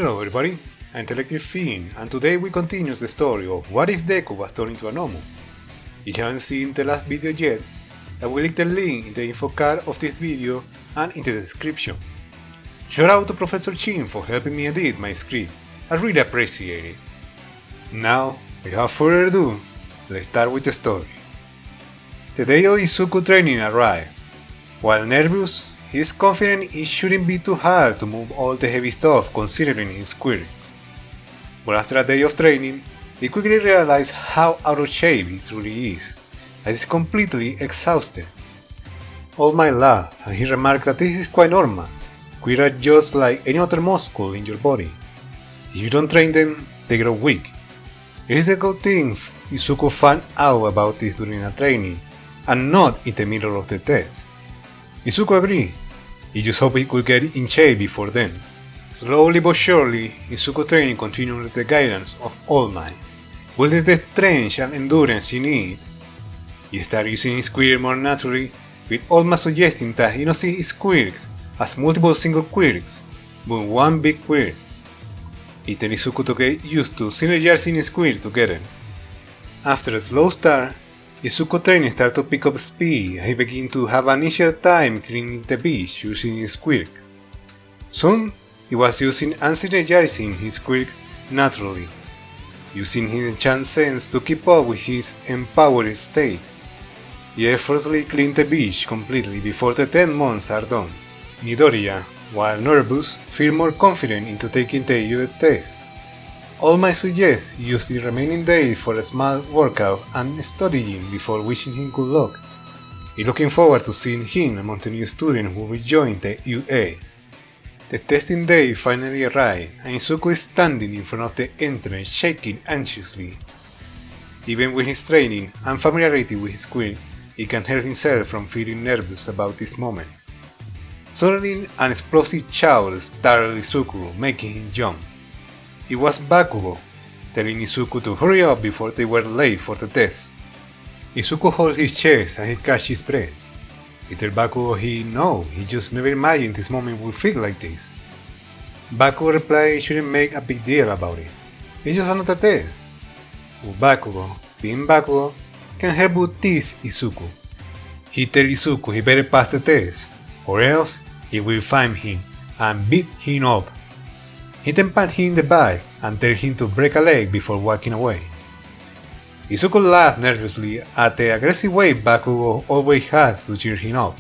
Hello everybody, I'm Electric Fiend, and today we continue the story of what if Deku was turned into a Nomu. If you haven't seen the last video yet, I will link the link in the info card of this video and in the description. Shout out to Professor Chin for helping me edit my script, I really appreciate it. Now, without further ado, let's start with the story. The day of Izuku training arrived. While nervous, he is confident it shouldn't be too hard to move all the heavy stuff considering his quirks. But after a day of training, he quickly realized how out of shape he truly is, and is completely exhausted. All Might laughed, and he remarked that this is quite normal. Quirks are just like any other muscle in your body. If you don't train them, they grow weak. It is a good thing Izuku found out about this during a training, and not in the middle of the test. Izuku agreed. He just hoped he could get in shape before then. Slowly but surely, Izuku training continued under the guidance of All Might. Building the strength and endurance he needed. He started using his quirks more naturally, with All Might suggesting that he not see his quirks as multiple single quirks, but one big quirk. It took Izuku to get used to synergizing his quirks together. After a slow start, Izuku training started to pick up speed and he began to have an easier time cleaning the beach using his quirks. Soon, he was using and synergizing his quirks naturally, using his enchant sense to keep up with his empowered state. He effortlessly cleaned the beach completely before the 10 months are done. Midoriya, while nervous, feels more confident into taking the UF test. All Might suggests he use the remaining days for a small workout and studying before wishing him good luck. He's looking forward to seeing him among the new students who will join the UA. The testing day finally arrived and Izuku is standing in front of the entrance shaking anxiously. Even with his training and familiarity with his quirk, he can't help himself from feeling nervous about this moment. Suddenly, an explosive shout startled Izuku, making him jump. It was Bakugo, telling Izuku to hurry up before they were late for the test. Izuku held his chest and he catch his breath. He tells Bakugo he just never imagined this moment would feel like this. Bakugo replied he shouldn't make a big deal about it. It's just another test. But Bakugo, being Bakugo, can help but tease Izuku. He tells Izuku he better pass the test, or else he will find him and beat him up. He then pat him in the back and tells him to break a leg before walking away. Izuku laughs nervously at the aggressive way Bakugo always has to cheer him up.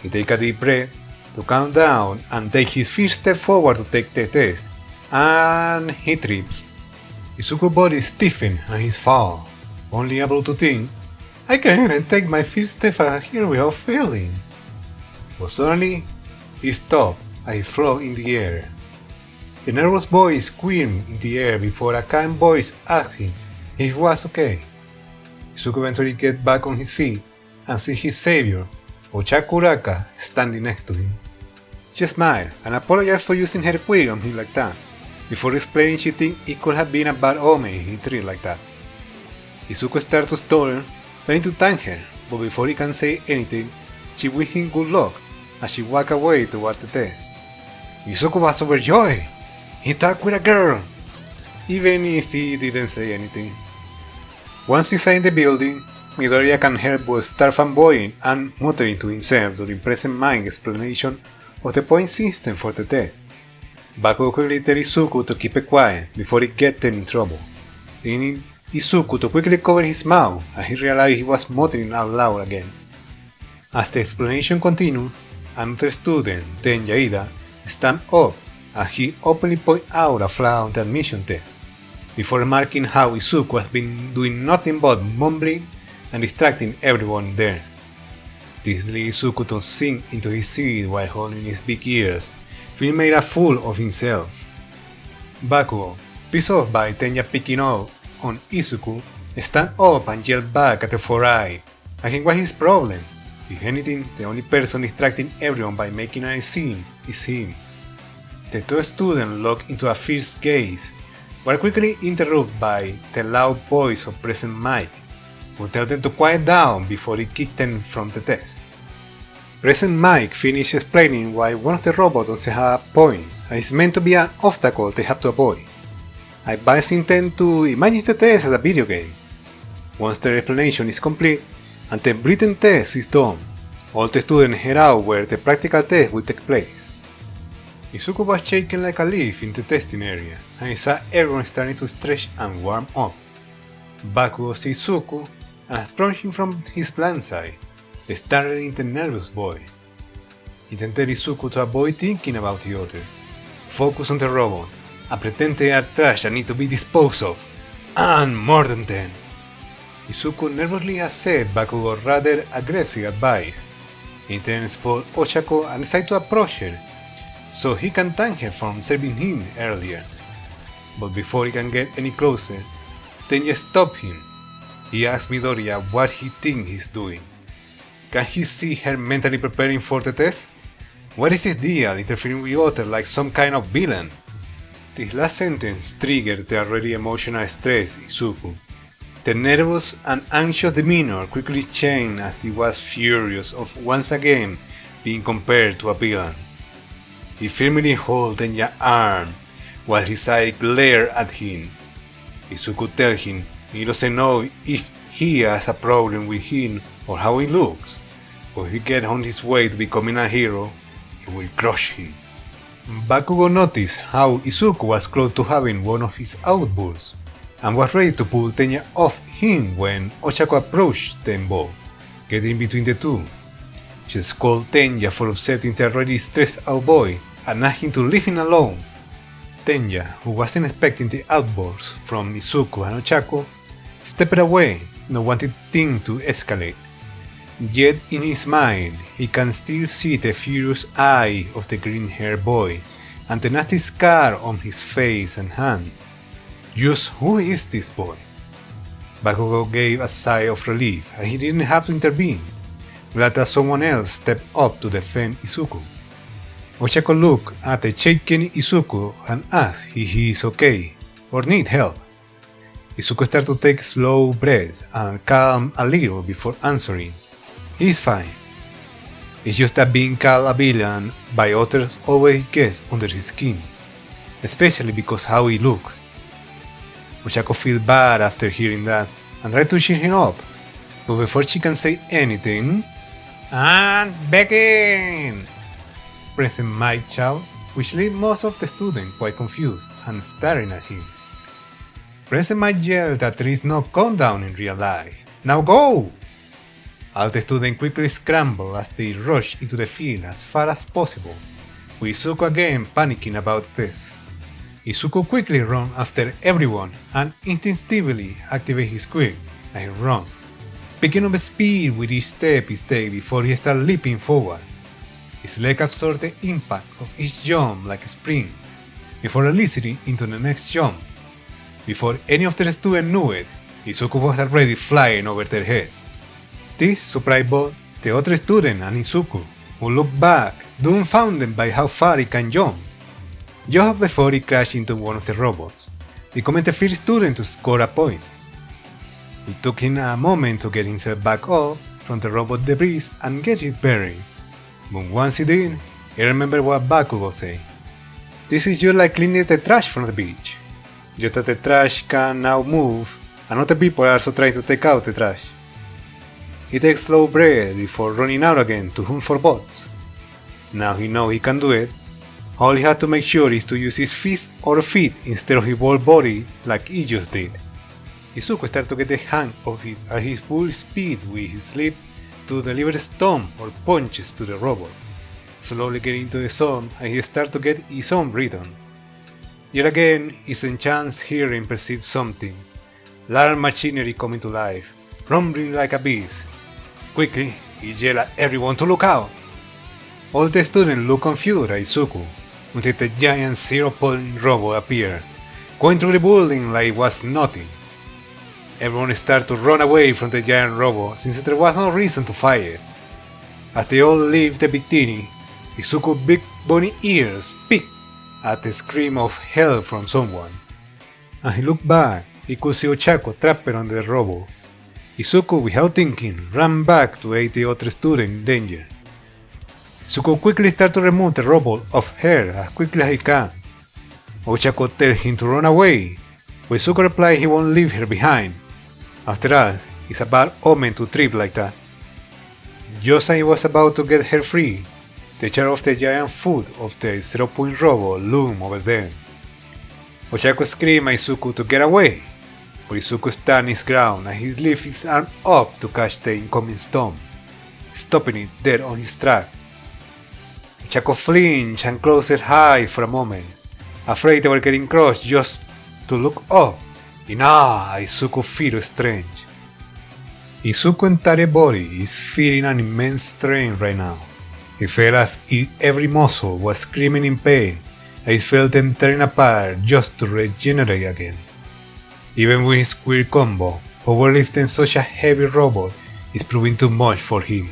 He takes a deep breath to calm down and takes his first step forward to take the test, and he trips. Izuku's body stiffens and he falls, only able to think, I can't even take my first step out here without failing. But suddenly, he stopped and he floated in the air. The nervous boy screamed in the air before a kind voice asked him if he was okay. Izuku eventually gets back on his feet and sees his savior, Ochakuraka, standing next to him. She smiled and apologized for using her quirk on him like that, before explaining she thinks it could have been a bad omen if he treated like that. Izuku starts to stutter, trying to thank her, but before he can say anything, she wishes him good luck as she walks away towards the test. Izuku was overjoyed. He talked with a girl, even if he didn't say anything. Once inside the building, Midoriya can't help but start fanboying and muttering to himself during present mind explanation of the point system for the test. Bakugo quickly tells Izuku to keep it quiet before he gets them in trouble, leading Izuku to quickly cover his mouth as he realized he was muttering out loud again. As the explanation continues, another student, Tenya Ida, stands up and he openly points out a flaw on the admission test, before remarking how Izuku has been doing nothing but mumbling and distracting everyone there. This leads Izuku to sink into his seat while holding his big ears, feeling made a fool of himself. Bakugo, pissed off by Tenya picking up on Izuku, stands up and yells back at the 4-Eye, asking what his problem. If anything, the only person distracting everyone by making a scene is him. The two students lock into a fierce gaze, but quickly interrupted by the loud voice of Present Mike, who tells them to quiet down before he kicks them from the test. Present Mike finished explaining why one of the robots doesn't have points and is meant to be an obstacle they have to avoid. I advise intent to imagine the test as a video game. Once the explanation is complete and the written test is done, all the students head out where the practical test will take place. Izuku was shaking like a leaf in the testing area, and he saw everyone starting to stretch and warm up. Bakugo sees Izuku and approaching from his blind side, startling the nervous boy. He tempted Izuku to avoid thinking about the others, focus on the robot, and pretend they are trash and need to be disposed of, and more than that. Izuku nervously accepted Bakugo's rather aggressive advice. He then spotted Ochako and decided to approach her, so he can thank her for saving him earlier. But before he can get any closer, Tenya stopped him. He asked Midoriya what he thinks he's doing. Can he see her mentally preparing for the test? What is his deal interfering with others like some kind of villain? This last sentence triggered the already emotional stress in Izuku. The nervous and anxious demeanor quickly changed as he was furious of once again being compared to a villain. He firmly held Tenya's arm while his eye glared at him. Izuku tells him he doesn't know if he has a problem with him or how he looks, but if he gets on his way to becoming a hero, he will crush him. Bakugo noticed how Izuku was close to having one of his outbursts, and was ready to pull Tenya off him when Ochako approached them both, getting between the two. She scolded Tenya for upsetting the already stressed out boy and asked him to leave him alone. Tenya, who wasn't expecting the outburst from Izuku and Ochako, stepped away, not wanting things to escalate. Yet in his mind, he can still see the furious eye of the green-haired boy and the nasty scar on his face and hand. Just who is this boy? Bakugo gave a sigh of relief and he didn't have to intervene, glad that someone else stepped up to defend Izuku. Ochako looked at the shaking Izuku and asked if he is okay or need help. Izuku started to take slow breaths and calm a little before answering. He's fine. It's just that being called a villain by others always gets under his skin, especially because how he looks. Ochako feels bad after hearing that and tried to cheer him up, but before she can say anything, "And begin!" Present Mike shouted, which left most of the students quite confused and staring at him. Present Mike yelled that there is no countdown in real life. Now go! All the students quickly scrambled as they rushed into the field as far as possible, with Izuku again panicking about this. Izuku quickly ran after everyone and instinctively activated his quick and run, picking up speed with each step he takes before he starts leaping forward. His leg absorbed the impact of each jump like springs, before eliciting into the next jump. Before any of the students knew it, Izuku was already flying over their head. This surprised both the other student and Izuku, who looked back, dumbfounded by how far he can jump. Just before he crashed into one of the robots, becoming the first student to score a point. It took him a moment to get himself back up from the robot debris and get his bearing, but once he did, he remembered what Bakugo said. This is just like cleaning the trash from the beach. Just that the trash can now move, and other people are also trying to take out the trash. He takes slow breath before running out again to hunt for bots. Now he knows he can do it. All he had to make sure is to use his fist or feet instead of his whole body like he just did. Izuku started to get the hang of it at his full speed with his lip to deliver stomp or punches to the robot, slowly getting into the zone and he started to get his own rhythm. Yet again, his enhanced hearing perceived something, large machinery coming to life, rumbling like a beast. Quickly, he yelled at everyone to look out. All the students looked confused at Izuku, until the giant zero-point robot appeared, going through the building like it was nothing. Everyone started to run away from the giant robot since there was no reason to fight it. As they all left the bikini, Izuku's big bunny ears picked at the scream of help from someone. As he looked back, he could see Ochako trapped under the robot. Izuku, without thinking, ran back to aid the other student in danger. Izuku quickly starts to remove the robot of her as quickly as he can. Ochako tells him to run away, but Izuku replies he won't leave her behind. After all, it's a bad omen to trip like that. Just as he was about to get her free, the shadow of the giant foot of the 0-point robot loomed over there. Ochako screams at Izuku to get away, but Izuku stands his ground and he lifts his arm up to catch the incoming stone, stopping it dead on his track. Ochako flinched and closed her eyes for a moment, afraid they were getting crushed just to look up. In awe, Izuku feels strange. Izuku's entire body is feeling an immense strain right now. He felt as if every muscle was screaming in pain, and he felt them tearing apart just to regenerate again. Even with his weird combo, powerlifting such a heavy robot is proving too much for him,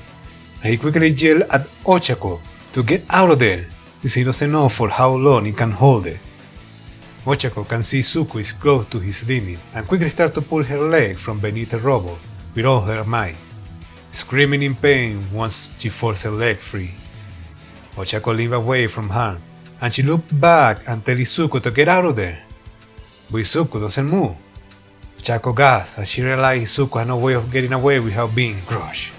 and he quickly yelled at Ochako to get out of there, since he doesn't know for how long he can hold it. Ochako can see Izuku is close to his limit and quickly starts to pull her leg from beneath the robot with all her might, screaming in pain once she forced her leg free. Ochako leaned away from her and she looked back and tells Izuku to get out of there. But Izuku doesn't move. Ochako gasps as she realized Izuku had no way of getting away without being crushed.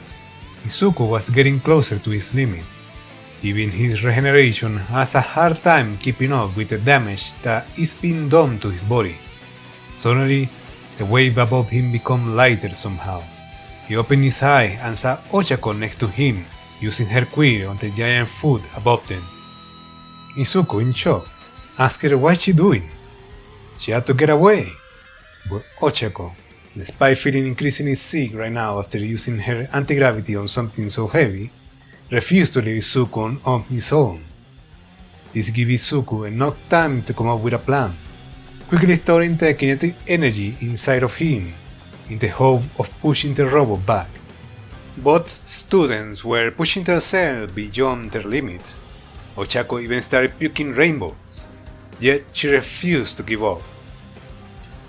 Izuku was getting closer to his limit. Even his regeneration has a hard time keeping up with the damage that is being done to his body. Suddenly, the wave above him became lighter somehow. He opened his eye and saw Ochako next to him, using her query on the giant foot above them. Izuku, in shock, asked her what she doing. She had to get away, but Ochako, despite feeling increasingly sick right now after using her anti-gravity on something so heavy, refused to leave Izuku on his own. This gave Izuku enough time to come up with a plan, quickly storing the kinetic energy inside of him in the hope of pushing the robot back. Both students were pushing themselves beyond their limits. Ochako even started puking rainbows, yet she refused to give up.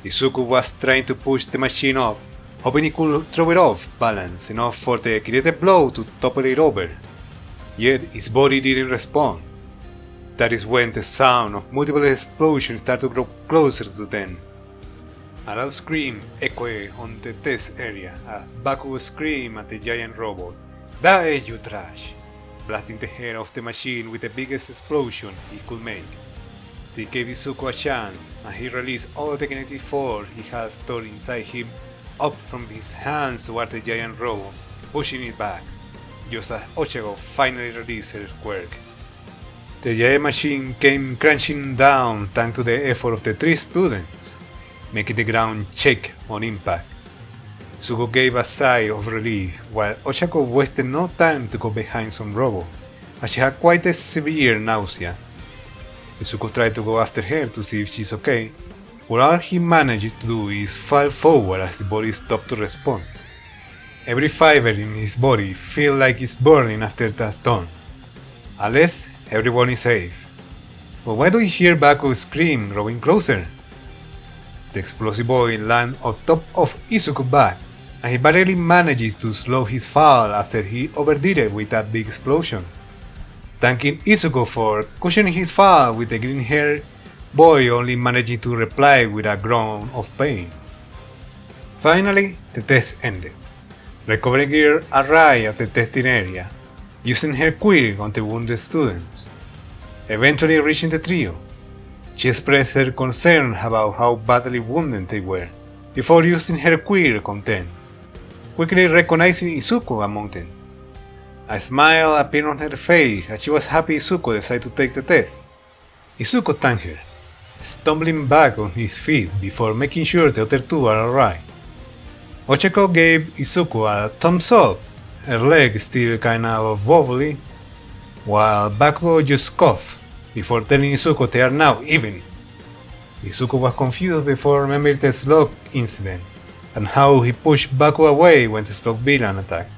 Izuku was trying to push the machine up, hoping he could throw it off balance enough for the kinetic blow to topple it over. Yet his body didn't respond. That is when the sound of multiple explosions started to grow closer to them. A loud scream echoed on the test area as Bakugo screamed at the giant robot, "Die, you trash!" blasting the head of the machine with the biggest explosion he could make. They gave Izuku a chance, and he released all the kinetic force he had stored inside him up from his hands toward the giant robot, pushing it back, just as Ochako finally released her quirk. The giant machine came crashing down thanks to the effort of the three students, making the ground shake on impact. Izuku gave a sigh of relief, while Ochako wasted no time to go behind some robot, as she had quite a severe nausea. Izuku tried to go after her to see if she's okay, but all he managed to do is fall forward as his body stopped to respond. Every fiber in his body feels like it's burning after that's done. Unless everyone is safe. But why do you hear Bakugo scream growing closer? The explosive boy lands on top of Izuku's back, and he barely manages to slow his fall after he overdid it with that big explosion, thanking Izuku for cushioning his fall, with the green-haired boy only managing to reply with a groan of pain. Finally, the test ended. Recovery Girl arrived at the testing area, using her query on the wounded students. Eventually reaching the trio, she expressed her concern about how badly wounded they were, before using her query on them, quickly recognizing Izuku among them. A smile appeared on her face as she was happy Izuku decided to take the test. Izuku thanked her, stumbling back on his feet before making sure the other two are alright. Ochako gave Izuku a thumbs up, her leg still kinda wobbly, while Bakugo just coughed before telling Izuku they are now even. Izuku was confused before remembering the slug incident and how he pushed Bakugo away when the slug villain attacked.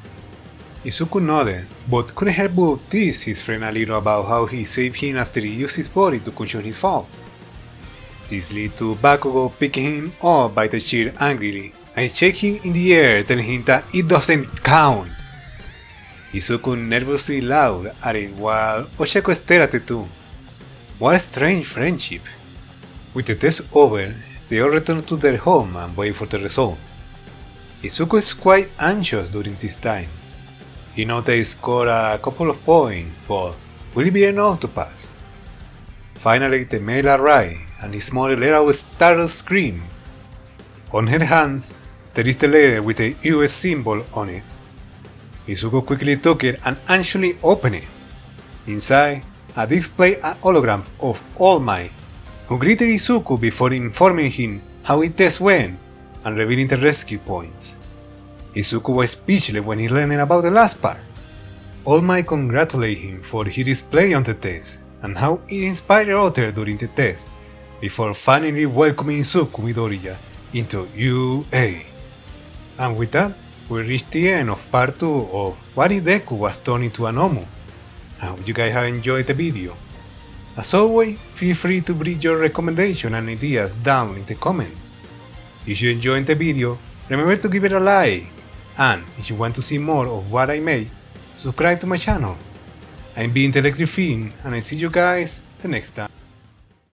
Izuku nodded, but couldn't help but tease his friend a little about how he saved him after he used his body to cushion his fall. This led to Bakugo picking him up by the shirt angrily and shaking him in the air, telling him that it doesn't count. Izuku nervously loud at it while Oshako stared at the two. What a strange friendship. With the test over, they all return to their home and wait for the result. Izuku is quite anxious during this time. He knows they scored a couple of points, but will it be enough to pass? Finally, the mail arrived, and his mother let out a startled scream. On her hands, there is the letter with the US symbol on it. Izuku quickly took it and anxiously opened it. Inside, a display a hologram of All Might, who greeted Izuku before informing him how his test went and revealing the rescue points. Izuku was speechless when he learned about the last part. All Might congratulated him for his display on the test and how it inspired others during the test, before finally welcoming Izuku Midoriya into UA. And with that, we reached the end of part 2 of What If Deku Was Turned Into a Nomu. I hope you guys have enjoyed the video. As always, feel free to bring your recommendations and ideas down in the comments. If you enjoyed the video, remember to give it a like, and if you want to see more of what I make, subscribe to my channel. I'm being Electric Fiend, and I see you guys the next time.